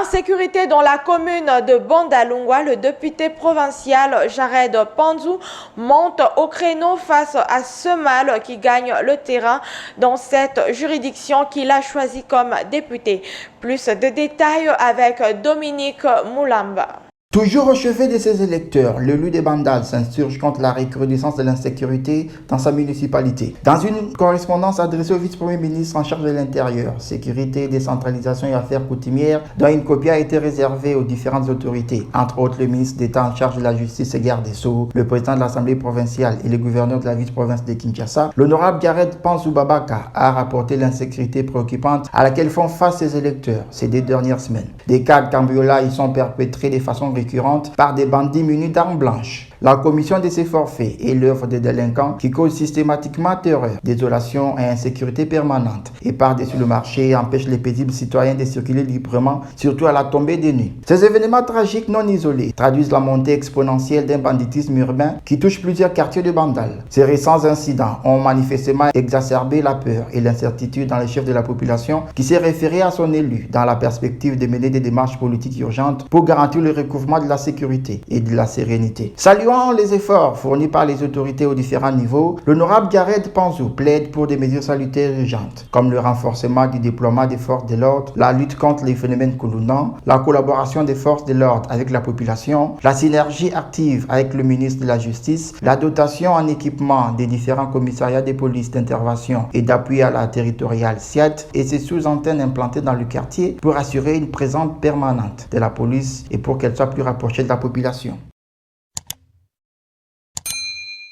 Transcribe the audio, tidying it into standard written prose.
Insécurité dans la commune de Bandalungwa, le député provincial Jared Panzou monte au créneau face à ce mal qui gagne le terrain dans cette juridiction qu'il a choisi comme député. Plus de détails avec Dominique Moulamba. Toujours au chevet de ses électeurs, l'élu de Bandal s'insurge contre la recrudescence de l'insécurité dans sa municipalité. Dans une correspondance adressée au vice-premier ministre en charge de l'Intérieur, Sécurité, Décentralisation et Affaires coutumières, dont une copie a été réservée aux différentes autorités, entre autres le ministre d'État en charge de la Justice et Garde des Sceaux, le président de l'Assemblée provinciale et le gouverneur de la vice-province de Kinshasa, l'honorable Jared Panzou Babaka a rapporté l'insécurité préoccupante à laquelle font face ses électeurs ces 2 dernières semaines. Des cas de cambriolage y sont perpétrés de façon récurrente par des bandits munis d'armes blanches. La commission de ces forfaits est l'œuvre des délinquants qui causent systématiquement terreur, désolation et insécurité permanente et par-dessus le marché et empêchent les paisibles citoyens de circuler librement, surtout à la tombée des nuits. Ces événements tragiques non isolés traduisent la montée exponentielle d'un banditisme urbain qui touche plusieurs quartiers de Bandal. Ces récents incidents ont manifestement exacerbé la peur et l'incertitude dans les chefs de la population qui s'est référé à son élu dans la perspective de mener des démarches politiques urgentes pour garantir le recouvrement de la sécurité et de la sérénité. Saluant les efforts fournis par les autorités aux différents niveaux, l'honorable Jared Panzou plaide pour des mesures salutaires urgentes, comme le renforcement du déploiement des forces de l'ordre, la lutte contre les phénomènes coloniaux, la collaboration des forces de l'ordre avec la population, la synergie active avec le ministre de la Justice, la dotation en équipement des différents commissariats de police d'intervention et d'appui à la territoriale SIAD et ses sous-antennes implantées dans le quartier pour assurer une présence permanente de la police et pour qu'elle soit plus rapprochée de la population.